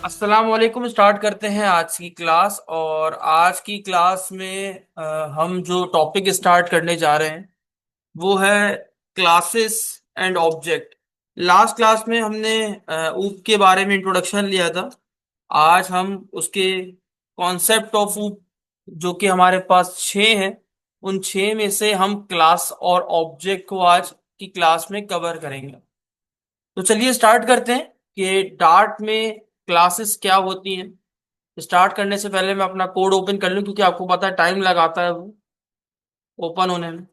अस्सलाम वालेकुम। स्टार्ट करते हैं आज की क्लास। और आज की क्लास में हम जो टॉपिक स्टार्ट करने जा रहे हैं वो है classes and object. Last class में हमने ऊप के बारे में इंट्रोडक्शन लिया था। आज हम उसके कॉन्सेप्ट ऑफ ऊप जो कि हमारे पास छः हैं, उन छः में से हम क्लास और ऑब्जेक्ट को आज की क्लास में कवर करेंगे। तो चलिए स्टार्ट करते हैं कि डार्ट में क्लासेस क्या होती हैं। स्टार्ट करने से पहले मैं अपना कोड ओपन कर लूं क्योंकि आपको पता है टाइम लगाता है वो ओपन होने में।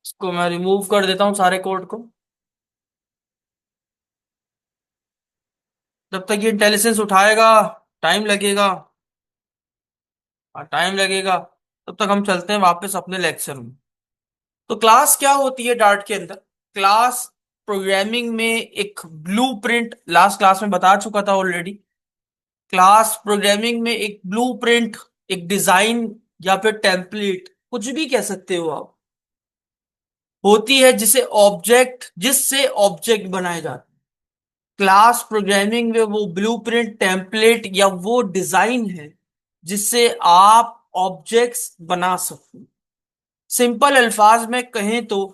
इसको मैं रिमूव कर देता हूँ सारे कोड को। जब तक ये इंटेलिजेंस उठाएगा टाइम लगेगा। टाइम लगेगा तब तक हम चलते हैं वापस अपने लेक्चर में। तो क्लास क्या होती है डार्ट के अंदर? क्लास प्रोग्रामिंग में एक ब्लूप्रिंट, लास्ट क्लास में बता चुका था ऑलरेडी। क्लास प्रोग्रामिंग में एक ब्लूप्रिंट, एक डिजाइन या फिर टेम्पलेट, कुछ भी कह सकते हो आप, होती है जिससे ऑब्जेक्ट बनाए जाते हैं। क्लास प्रोग्रामिंग में वो ब्लूप्रिंट, टेम्पलेट या वो डिजाइन है जिससे आप ऑब्जेक्ट्स बना सकते। सिंपल अल्फाज में कहें तो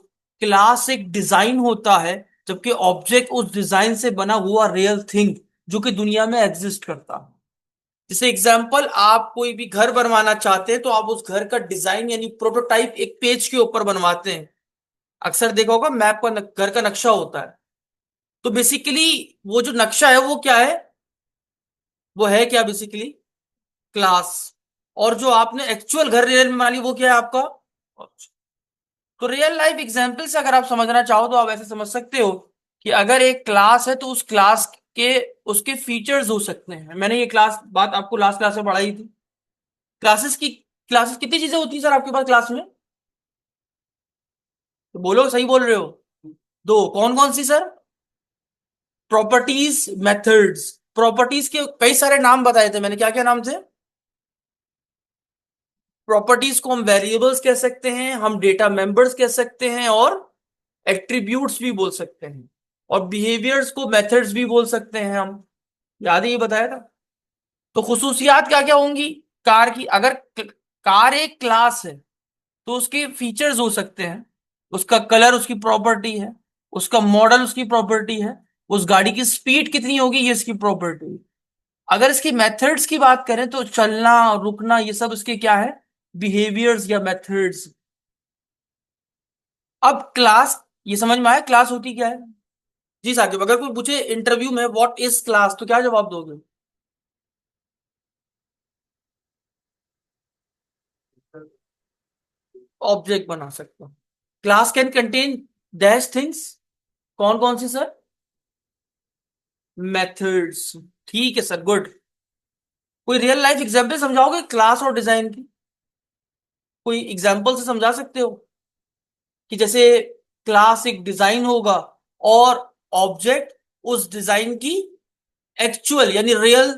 क्लास एक डिजाइन होता है, जबकि ऑब्जेक्ट उस डिजाइन से बना हुआ रियल थिंग जो कि दुनिया में एग्जिस्ट करता है। जैसे एग्जांपल, आप कोई भी घर बनवाना चाहते हैं तो आप उस घर का डिजाइन यानी प्रोटोटाइप एक पेज के ऊपर बनवाते हैं। अक्सर देखा होगा मैप का घर का नक्शा होता है। तो बेसिकली वो जो नक्शा है वो क्या है? वो है क्या बेसिकली? क्लास। और जो आपने एक्चुअल घर रियल में बना ली वो क्या है आपका? तो रियल लाइफ एग्जांपल से अगर आप समझना चाहो तो आप ऐसे समझ सकते हो कि अगर एक क्लास है तो उस क्लास के उसके फीचर्स हो सकते हैं। मैंने ये क्लास बात आपको लास्ट क्लास में पढ़ाई थी। क्लासेस कितनी चीजें होती है सर आपके पास क्लास में? तो बोलो, सही बोल रहे हो? दो। कौन कौन सी सर? Properties, methods. प्रॉपर्टीज के कई सारे नाम बताए थे मैंने, क्या क्या नाम थे? प्रॉपर्टीज को हम वेरिएबल्स कह सकते हैं, हम डेटा मेंबर्स कह सकते हैं, और एट्रीब्यूट्स भी बोल सकते हैं, और बिहेवियर्स को मेथड्स भी बोल सकते हैं हम। याद है ये बताया था। तो खुसूसियात क्या क्या होंगी कार की? अगर कार एक क्लास है तो उसके फीचर्स हो सकते हैं, उसका कलर उसकी प्रॉपर्टी है, उसका मॉडल उसकी प्रॉपर्टी है, उस गाड़ी की स्पीड कितनी होगी ये इसकी प्रॉपर्टी है। अगर इसकी मेथड्स की बात करें तो चलना, रुकना, ये सब इसके क्या है? बिहेवियर्स या मेथड्स। अब क्लास, ये समझ में आया क्लास होती क्या है? जी साकिब, अगर कोई पूछे इंटरव्यू में व्हाट इज क्लास तो क्या जवाब दोगे? ऑब्जेक्ट बना सकते हो। Class can contain dash things. कौन कौन सी सर? मेथड्स। ठीक है सर, गुड। कोई रियल लाइफ एग्जांपल समझाओगे क्लास और डिजाइन की? कोई एग्जांपल से समझा सकते हो कि जैसे क्लास एक डिजाइन होगा और ऑब्जेक्ट उस डिजाइन की एक्चुअल यानी रियल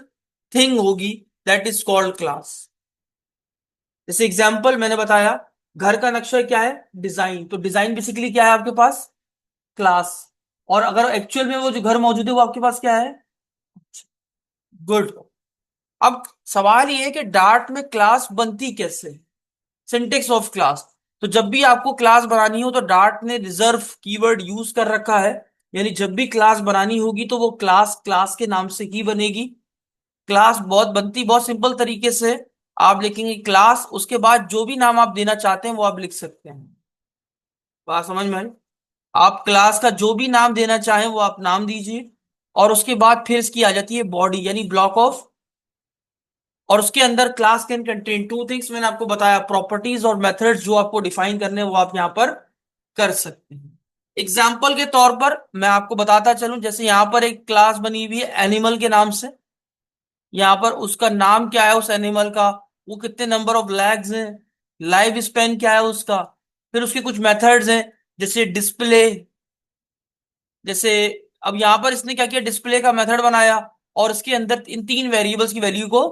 थिंग होगी, दैट इज कॉल्ड क्लास। जैसे एग्जांपल मैंने बताया, घर का नक्शा क्या है? डिजाइन। तो डिजाइन बेसिकली क्या है आपके पास? क्लास। और अगर एक्चुअल में वो जो घर मौजूद है वो आपके पास क्या है? गुड। अब सवाल ये है कि डार्ट में क्लास बनती कैसे? Syntax of class. तो जब भी आपको क्लास बनानी हो तो डार्ट ने रिजर्व कीवर्ड यूज कर रखा है, यानी जब भी क्लास बनानी होगी तो वो क्लास क्लास के नाम से ही बनेगी। क्लास बहुत सिंपल तरीके से। आप लिखेंगे क्लास, उसके बाद जो भी नाम आप देना चाहते हैं वो आप लिख सकते हैं। बात समझ में आई? आप क्लास का जो भी नाम देना चाहें वो आप नाम दीजिए, और उसके बाद फिर इसकी आ जाती है बॉडी यानी ब्लॉक ऑफ। और उसके अंदर class can contain two things, मैंने आपको बताया, प्रॉपर्टीज और मेथड्स जो आपको डिफाइन करने हैं वो आप यहाँ पर कर सकते हैं। एग्जाम्पल के तौर पर मैं आपको बताता चलूं, जैसे यहाँ पर एक क्लास बनी हुई है एनिमल के नाम से। यहाँ पर उसका नाम क्या है उस एनिमल का, वो कितने नंबर ऑफ लैग्स हैं, लाइफ स्पेन क्या है उसका। फिर उसके कुछ मेथड्स हैं जैसे डिस्प्ले। जैसे अब यहाँ पर इसने क्या किया, डिस्प्ले का मेथड बनाया और इसके अंदर इन तीन वेरिएबल्स की वैल्यू को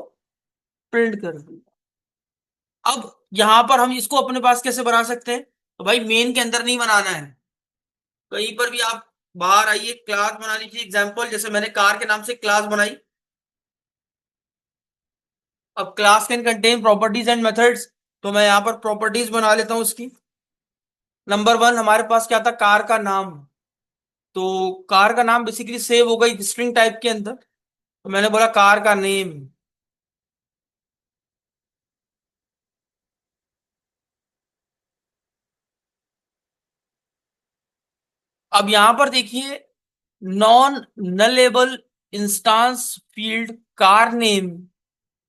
प्रिंट कर दिया। अब यहां पर हम इसको अपने पास कैसे बना सकते हैं? तो भाई मेन के अंदर नहीं बनाना है, कहीं पर भी आप बाहर आइए, क्लास बना लीजिए। एग्जांपल जैसे मैंने कार के नाम से क्लास बनाई। अब class can contain properties and methods, तो मैं यहाँ पर प्रॉपर्टीज बना लेता हूँ उसकी। नंबर वन हमारे पास क्या था, कार का नाम। तो कार का नाम बेसिकली सेव हो गई स्ट्रिंग टाइप के अंदर, तो मैंने बोला कार का नेम। अब यहां पर देखिए, non nullable instance field car name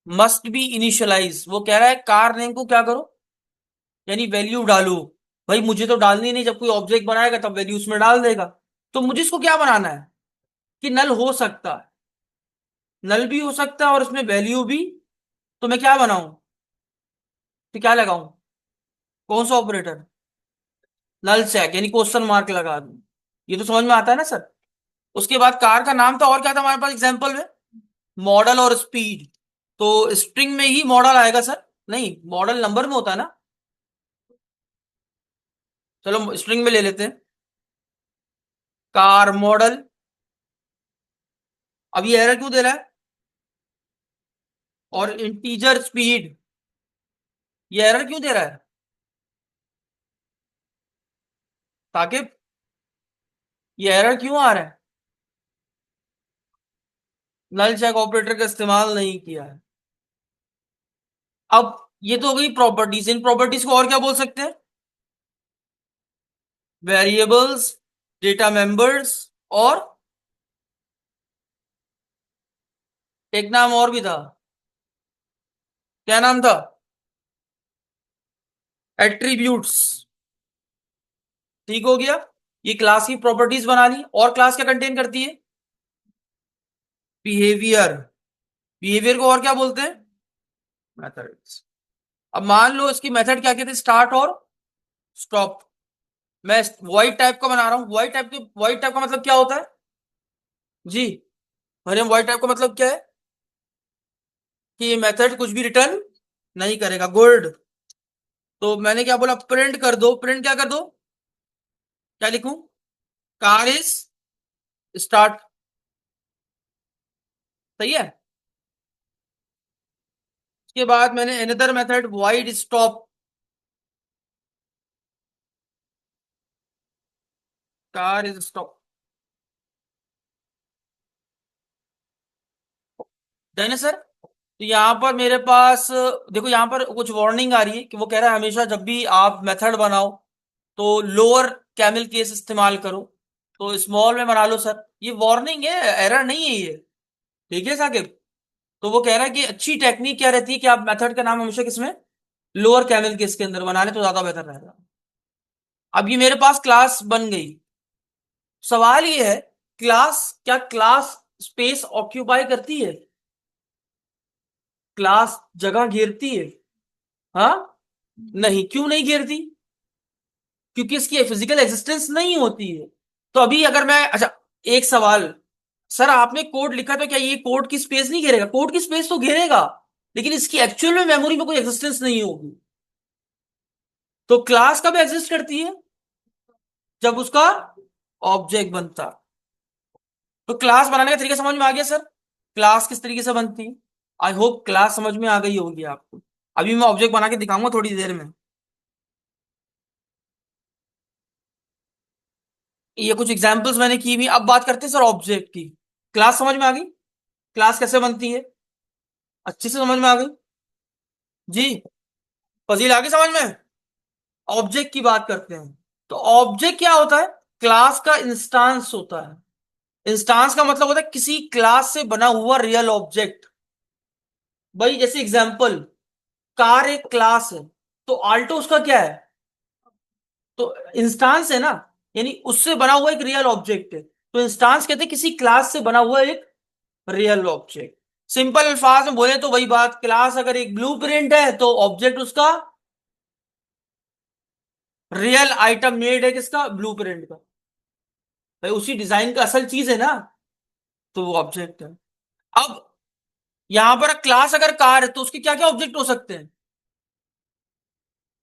must be initialize. वो कह रहा है कार नेम को क्या करो, यानी वैल्यू डालो। भाई मुझे तो डालनी नहीं, जब कोई ऑब्जेक्ट बनाएगा तब वैल्यू उसमें डाल देगा। तो मुझे इसको क्या बनाना है कि नल हो सकता है, नल भी हो सकता है और उसमें वैल्यू भी। तो मैं क्या बनाऊं, तो क्या लगाऊं, कौन सा ऑपरेटर? नल चेक, यानी क्वेश्चन मार्क लगा दूं। ये तो समझ में आता है ना सर। उसके बाद कार का नाम था, और क्या था हमारे पास एग्जाम्पल में? मॉडल और स्पीड। तो स्ट्रिंग में ही मॉडल आएगा सर? नहीं, मॉडल नंबर में होता है ना। चलो स्ट्रिंग में ले लेते हैं, कार मॉडल। अब ये एरर क्यों दे रहा है? और इंटीजर स्पीड, ये एरर क्यों दे रहा है? ताकि ये एरर क्यों आ रहा है? नल चेक ऑपरेटर का इस्तेमाल नहीं किया है। अब ये तो हो गई प्रॉपर्टीज, इन प्रॉपर्टीज को और क्या बोल सकते हैं? वेरिएबल्स, डेटा मेंबर्स, और एक नाम और भी था, क्या नाम था? एट्रीब्यूट्स। ठीक हो गया। ये क्लास की प्रॉपर्टीज बना ली, और क्लास क्या कंटेन करती है? बिहेवियर। बिहेवियर को और क्या बोलते हैं? मेथड्स। अब मान लो इसकी मेथड क्या कहते हैं, स्टार्ट और स्टॉप। मैं वॉइड टाइप का बना रहा हूं। वॉइड टाइप का मतलब क्या होता है जी? हरियम वॉइड टाइप का मतलब क्या है? कि ये मेथड कुछ भी रिटर्न नहीं करेगा। गुड। तो मैंने क्या बोला, प्रिंट कर दो। प्रिंट क्या कर दो, क्या लिखूं? Car is start. सही है। उसके बाद मैंने another method wide stop. Car is stop. Done है सर। तो यहाँ पर मेरे पास देखो, यहाँ पर कुछ वार्निंग आ रही है कि वो कह रहा है हमेशा जब भी आप मेथड बनाओ तो लोअर कैमल केस इस्तेमाल करो। तो स्मॉल में बना लो सर, ये वार्निंग है, एरर नहीं है ये। ठीक है साकिब। तो वो कह रहा है कि अच्छी टेक्निक क्या रहती है कि आप मेथड का नाम हमेशा किसमें, लोअर कैमल केस के अंदर बना ले तो ज्यादा बेहतर रहेगा। अब ये मेरे पास क्लास बन गई। सवाल ये है, क्लास, क्या क्लास स्पेस ऑक्यूपाई करती है? क्लास जगह घेरती है? हाँ, नहीं। क्यों नहीं घेरती? क्योंकि इसकी फिजिकल एग्जिस्टेंस नहीं होती है। तो अभी अगर मैं, अच्छा, एक सवाल, सर आपने कोड लिखा तो क्या ये कोड की स्पेस नहीं घेरेगा? कोड की स्पेस तो घेरेगा, लेकिन इसकी एक्चुअल में मेमोरी में कोई एग्जिस्टेंस नहीं होगी। तो क्लास कब एग्जिस्ट करती है? जब उसका ऑब्जेक्ट बनता। तो क्लास बनाने का तरीका समझ में आ गया सर? क्लास किस तरीके से बनती है? आई होप क्लास समझ में आ गई होगी आपको। अभी मैं ऑब्जेक्ट बना के दिखाऊंगा थोड़ी देर में। ये कुछ एग्जांपल्स मैंने की भी। अब बात करते हैं सर ऑब्जेक्ट की। क्लास समझ में आ गई? क्लास कैसे बनती है? अच्छे से समझ में आ गई जी? फजील आ गई समझ में? ऑब्जेक्ट की बात करते हैं। तो ऑब्जेक्ट क्या होता है? क्लास का इंस्टांस होता है। इंस्टांस का मतलब होता है किसी क्लास से बना हुआ रियल ऑब्जेक्ट। भाई जैसे एग्जांपल, कार एक क्लास है, तो आल्टो उसका क्या है? तो इंस्टांस है ना, यानी उससे बना हुआ एक रियल ऑब्जेक्ट है। तो इंस्टांस कहते हैं किसी क्लास से बना हुआ एक रियल ऑब्जेक्ट। सिंपल अल्फाज में बोले तो वही बात, क्लास अगर एक ब्लूप्रिंट है तो ऑब्जेक्ट उसका रियल आइटम मेड है, किसका? ब्लूप्रिंट का। भाई उसी डिजाइन का असल चीज है ना, तो वो ऑब्जेक्ट है। अब यहां पर क्लास अगर कार है तो उसके क्या क्या ऑब्जेक्ट हो सकते हैं?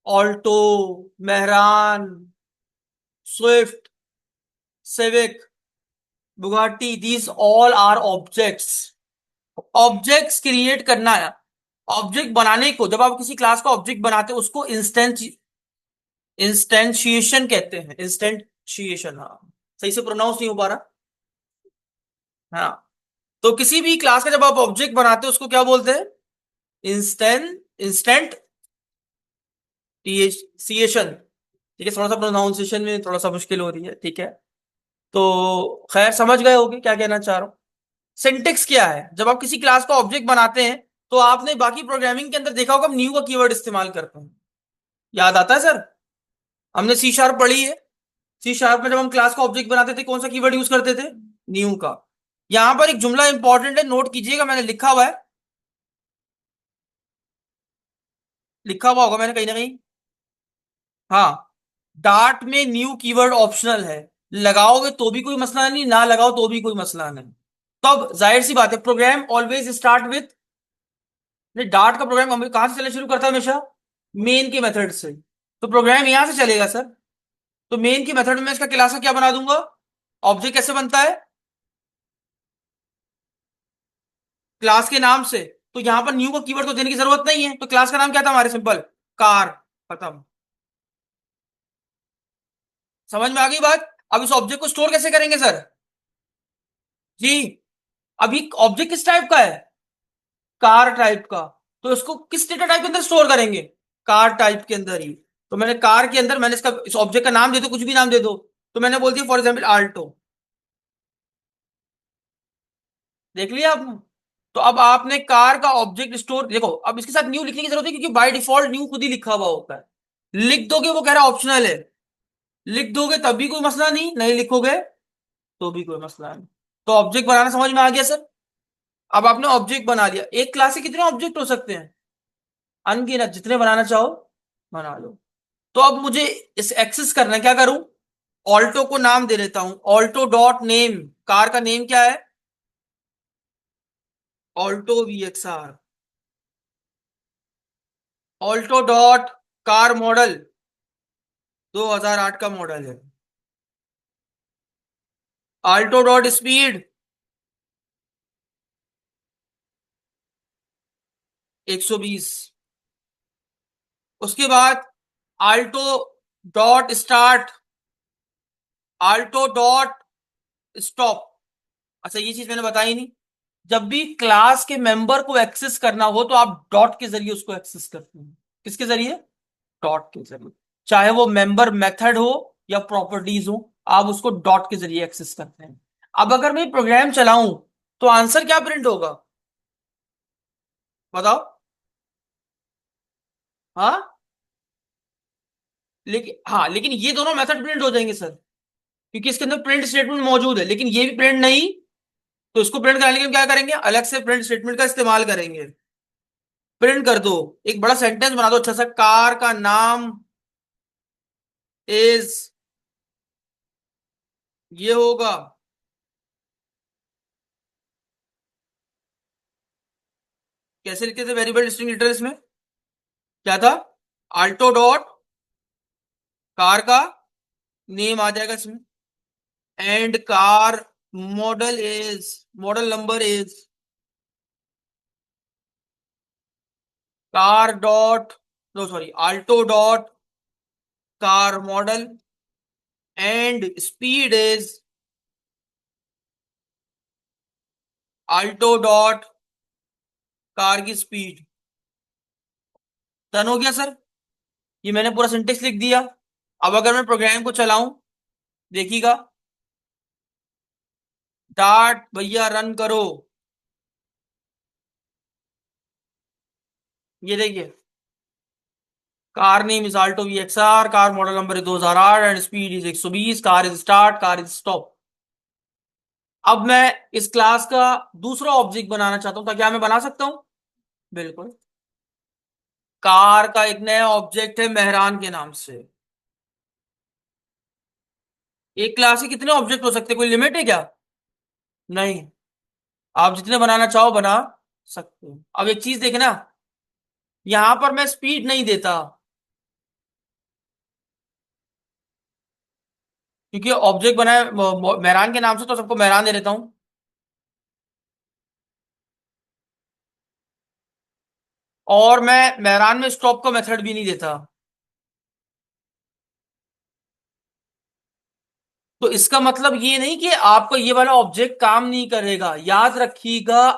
Alto, Mehran, Swift, Civic, Bugatti, these all are objects. Objects create करना है। ऑब्जेक्ट बनाने को, जब आप किसी क्लास का ऑब्जेक्ट बनाते हो उसको इंस्टेंशिएशन कहते हैं। इंस्टेंशिएशन, हाँ। सही से प्रोनाउंस नहीं हो पा रहा। हाँ। तो किसी भी क्लास का जब आप ऑब्जेक्ट बनाते हो उसको क्या बोलते हैं? इंस्टेंट सिएशन। ठीक है, थोड़ा सा प्रोनाउंसिएशन में थोड़ा सा मुश्किल हो रही है, ठीक है। तो खैर समझ गए होगे क्या कहना चाह रहा हूं। सिंटेक्स क्या है? जब आप किसी क्लास का ऑब्जेक्ट बनाते हैं तो आपने बाकी प्रोग्रामिंग के अंदर देखा होगा, हम न्यू का कीवर्ड इस्तेमाल करते हैं। याद आता है सर? हमने सी शार्प पढ़ी है। सी शार्प में जब हम क्लास का ऑब्जेक्ट बनाते थे कौन सा कीवर्ड यूज करते थे? न्यू का। यहां पर एक जुमला इंपॉर्टेंट है, नोट कीजिएगा, मैंने लिखा हुआ है। लिखा हुआ होगा मैंने कहीं ना कहीं। हाँ। डार्ट में न्यू कीवर्ड ऑप्शनल है। लगाओगे तो भी कोई मसला नहीं, ना लगाओ तो भी कोई मसला नहीं। तो अब जाहिर सी बात है, program always start with, Dart का प्रोग्राम हम कहां से चलना शुरू करता है हमेशा? मेन के मेथड से। तो प्रोग्राम यहां से चलेगा सर। तो मेन के मेथड में मैं इसका क्लास का क्या बना दूंगा? ऑब्जेक्ट कैसे बनता है? क्लास के नाम से। तो यहां पर न्यू को कीवर्ड तो देने की जरूरत नहीं है, तो क्लास का नाम क्या था हमारे? Simple car. खत्म। समझ में आ गई बात? अब इस ऑब्जेक्ट को स्टोर कैसे करेंगे सर? जी। अभी ऑब्जेक्ट किस टाइप का है? कार टाइप का। तो इसको किस डेटा टाइप के अंदर स्टोर करेंगे? कार टाइप के अंदर ही। तो मैंने कार के अंदर, मैंने इसका इस ऑब्जेक्ट का नाम दे दो, कुछ भी नाम दे दो। तो मैंने बोल दिया फॉर एग्जाम्पल आल्टो। देख लिया आपने? तो अब आपने कार का ऑब्जेक्ट स्टोर, देखो अब इसके साथ न्यू लिखने की जरूरत है क्योंकि बाय डिफॉल्ट न्यू खुद ही लिखा हुआ होता है। लिख दोगे, वो कह रहा ऑप्शनल है। लिख दोगे तब भी कोई मसला नहीं, नहीं लिखोगे तो भी कोई मसला नहीं। तो ऑब्जेक्ट बनाना समझ में आ गया सर? अब आपने ऑब्जेक्ट बना लिया। एक क्लास से कितने ऑब्जेक्ट हो सकते हैं? अनगिनत, जितने बनाना चाहो बना लो। तो अब मुझे इस एक्सेस करना है, क्या करूं? ऑल्टो को नाम दे देता हूं, ऑल्टो डॉट नेम। कार का नेम क्या है? Alto VXR। Alto dot car model, 2008 का मॉडल है। Alto dot speed, 120। उसके बाद Alto dot start, Alto dot stop. अच्छा ये चीज मैंने बताई नहीं। जब भी क्लास के मेंबर को एक्सेस करना हो तो आप डॉट के जरिए उसको एक्सेस करते हैं। किसके जरिए? डॉट के जरिए। चाहे वो मेंबर मेथड हो या प्रॉपर्टीज हो, आप उसको डॉट के जरिए एक्सेस करते हैं। अब अगर मैं प्रोग्राम चलाऊं तो आंसर क्या प्रिंट होगा? बताओ। हाँ। लेकिन हाँ, लेकिन ये दोनों मेथड प्रिंट हो जाएंगे सर, क्योंकि इसके अंदर प्रिंट स्टेटमेंट मौजूद है, लेकिन ये भी प्रिंट नहीं। तो इसको प्रिंट कराने के लिए हम क्या करेंगे? अलग से प्रिंट स्टेटमेंट का इस्तेमाल करेंगे। प्रिंट कर दो। एक बड़ा सेंटेंस बना दो अच्छा सा, कार का नाम इज, ये होगा। कैसे लिखते थे वेरिएबल स्ट्रिंग लिटर्स में? क्या था? आल्टो डॉट कार का नेम आ जाएगा इसमें, and car model is, model number is, car dot, no sorry, Alto dot car model and speed is Alto dot car की स्पीड। डन हो गया सर। ये मैंने पूरा सिंटेक्स लिख दिया। अब अगर मैं प्रोग्राम को चलाऊं, देखिएगा, डार्ट भैया रन करो। ये देखिए, car name is Alto VXR, car model number है 2008 and speed is 120, car is start, car is stop. अब मैं इस क्लास का दूसरा ऑब्जेक्ट बनाना चाहता हूं, तो क्या मैं बना सकता हूं? बिल्कुल। कार का एक नया ऑब्जेक्ट है मेहरान के नाम से। एक क्लास के कितने ऑब्जेक्ट हो सकते हैं? कोई लिमिट है क्या? नहीं। आप जितने बनाना चाहो बना सकते हो। अब एक चीज देखना, यहां पर मैं स्पीड नहीं देता, क्योंकि ऑब्जेक्ट बना है मेहरान के नाम से, तो सबको मेहरान दे देता हूं। और मैं मेहरान में स्टॉप का मेथड भी नहीं देता। तो इसका मतलब ये नहीं कि आपका ये वाला ऑब्जेक्ट काम नहीं करेगा, याद रखिएगा।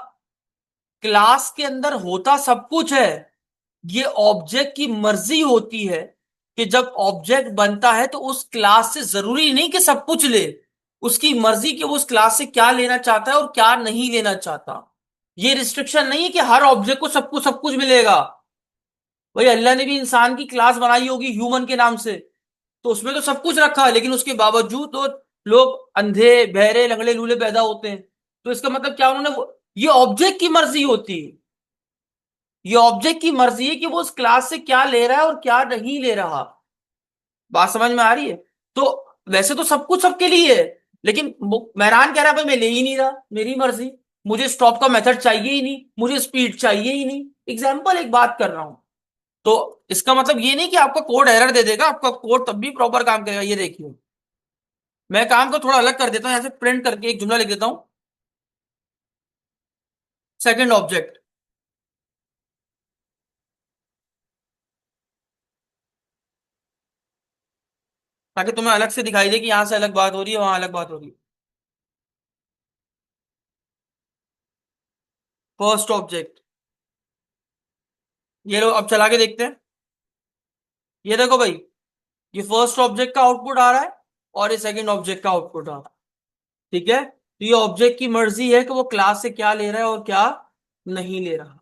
क्लास के अंदर होता सब कुछ है, ये ऑब्जेक्ट की मर्जी होती है कि जब ऑब्जेक्ट बनता है तो उस क्लास से जरूरी नहीं कि सब कुछ ले, उसकी मर्जी कि वो उस क्लास से क्या लेना चाहता है और क्या नहीं लेना चाहता। ये रिस्ट्रिक्शन नहीं है कि हर ऑब्जेक्ट को सब कुछ मिलेगा। भाई अल्लाह ने भी इंसान की क्लास बनाई होगी ह्यूमन के नाम से, तो उसमें तो सब कुछ रखा है, लेकिन उसके बावजूद तो लोग अंधे बहरे लंगड़े लूले पैदा होते हैं। तो इसका मतलब क्या, उन्होंने ये ऑब्जेक्ट की मर्जी होती है, ये ऑब्जेक्ट की मर्जी है कि वो उस क्लास से क्या ले रहा है और क्या नहीं ले रहा। बात समझ में आ रही है? तो वैसे तो सब कुछ सबके लिए है, लेकिन मेहरान कह रहा है भाई मैं ले ही नहीं रहा, मेरी मर्जी, मुझे स्टॉप का मेथड चाहिए ही नहीं, मुझे स्पीड चाहिए ही नहीं। एग्जाम्पल एक बात कर रहा हूं। तो इसका मतलब ये नहीं कि आपका कोड एरर दे देगा, आपका कोड तब भी प्रॉपर काम करेगा। ये देखिए, मैं काम को थोड़ा अलग कर देता हूं, यहां से प्रिंट करके एक जुमला लिख देता हूं, सेकंड ऑब्जेक्ट, ताकि तुम्हें अलग से दिखाई दे कि यहां से अलग बात हो रही है, वहां अलग बात हो रही है। फर्स्ट ऑब्जेक्ट, ये लो, अब चला के देखते हैं। ये देखो भाई, ये फर्स्ट ऑब्जेक्ट का आउटपुट आ रहा है और ये सेकंड ऑब्जेक्ट का आउटपुट आ रहा है। ठीक है, तो ये ऑब्जेक्ट की मर्जी है कि वो क्लास से क्या ले रहा है और क्या नहीं ले रहा।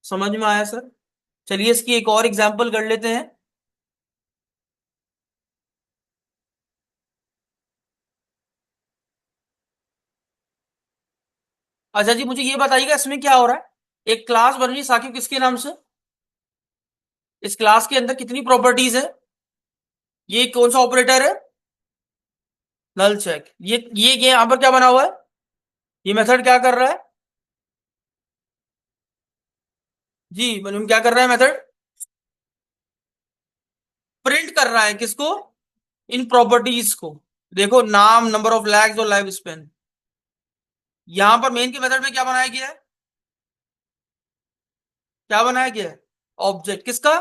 समझ में आया सर? चलिए इसकी एक और एग्जांपल कर लेते हैं। अच्छा जी, मुझे ये बताइएगा इसमें क्या हो रहा है। एक क्लास बन रही है साकिब किसके नाम से, इस क्लास के अंदर कितनी प्रॉपर्टीज है, ये कौन सा ऑपरेटर है, नल चेक। ये यहां पर क्या बना हुआ है, ये मेथड क्या कर रहा है, जी मतलब क्या कर रहा है मेथड, प्रिंट कर रहा है किसको, इन प्रॉपर्टीज को। देखो नाम, नंबर ऑफ लैग्स और लाइफ स्पेन। यहां पर मेन के मेथड में क्या बनाया गया है, क्या बनाया गया है, ऑब्जेक्ट किसका,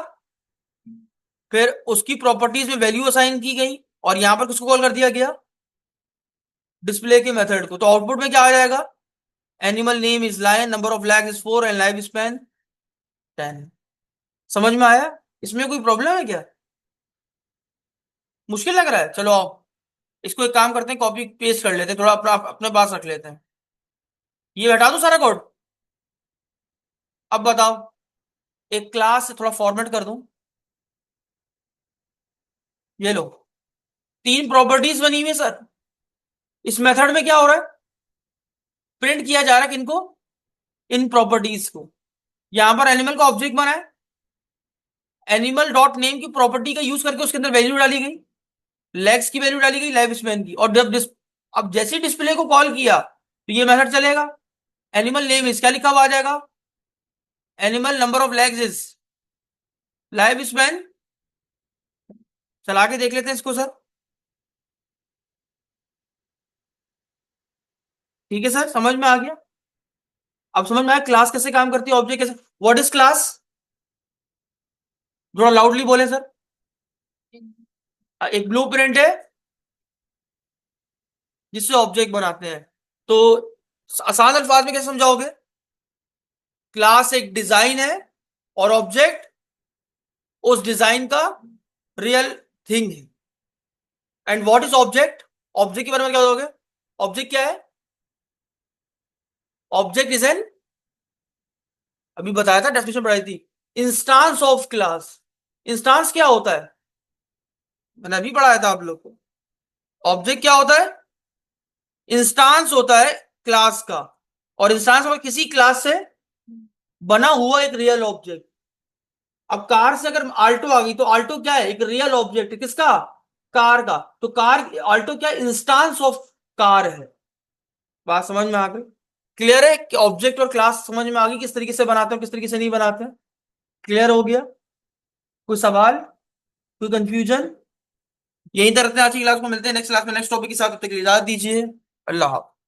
फिर उसकी प्रॉपर्टीज में वैल्यू असाइन की गई, और यहां पर किसको कॉल कर दिया गया, डिस्प्ले के मेथड को। तो आउटपुट में क्या आ जाएगा, animal name is lion, number of leg is 4 and life span 10। समझ में आया? इसमें कोई प्रॉब्लम है क्या, मुश्किल लग रहा है? चलो आओ, इसको एक काम करते हैं, कॉपी पेस्ट कर लेते हैं, थोड़ा अपना अपने पास रख लेते हैं। ये हटा दो सारा कोड। अब बताओ, एक क्लास से थोड़ा फॉर्मेट कर दूं, ये लो, तीन प्रॉपर्टीज बनी हुई है सर। इस मेथड में क्या हो रहा है, प्रिंट किया जा रहा है किनको, इन प्रॉपर्टीज को। यहां पर एनिमल का ऑब्जेक्ट बना है, एनिमल डॉट नेम की प्रॉपर्टी का यूज करके उसके अंदर वैल्यू डाली गई, लेग्स की वैल्यू डाली गई, लाइफ स्पैन की, और जब अब जैसे डिस्प्ले को कॉल किया तो ये मेथड चलेगा। एनिमल नेम इज क्या लिखा हुआ आ जाएगा, animal number of legs is, life span. चला के देख लेते हैं इसको सर। ठीक है सर, समझ में आ गया? अब समझ में आया क्लास कैसे काम करती है, ऑब्जेक्ट कैसे, व्हाट इज क्लास, थोड़ा लाउडली बोले सर। एक ब्लूप्रिंट है जिससे ऑब्जेक्ट बनाते हैं। तो आसान अल्फाज में कैसे समझाओगे, क्लास एक डिजाइन है और ऑब्जेक्ट उस डिजाइन का रियल थिंग है। And what is object, object के बारे में क्या बताओगे, ऑब्जेक्ट क्या है, ऑब्जेक्ट इज एन, अभी बताया था, डेफिनेशन पढ़ाई थी, इंस्टांस ऑफ क्लास। इंस्टांस क्या होता है, मैंने अभी पढ़ाया था आप लोग को। ऑब्जेक्ट क्या होता है, इंस्टांस होता है क्लास का, और इंस्टांस होता है किसी क्लास से बना हुआ एक रियल ऑब्जेक्ट। अब कार से अगर आल्टो आ गई तो आल्टो क्या है, एक रियल ऑब्जेक्ट किसका, कार का। तो कार, आल्टो क्या, इंस्टांस ऑफ कार है। बात समझ में आ गई? क्लियर है कि ऑब्जेक्ट और क्लास समझ में आ गई, किस तरीके से बनाते हैं किस तरीके से नहीं बनाते हैं? क्लियर हो गया? कोई सवाल, कोई कंफ्यूजन? यहीं तक रखते हैं आज की क्लास को, मिलते हैं नेक्स्ट क्लास में नेक्स्ट टॉपिक के साथ, तब तक के लिए इजाजत दीजिए। अल्लाह हाफ़िज़।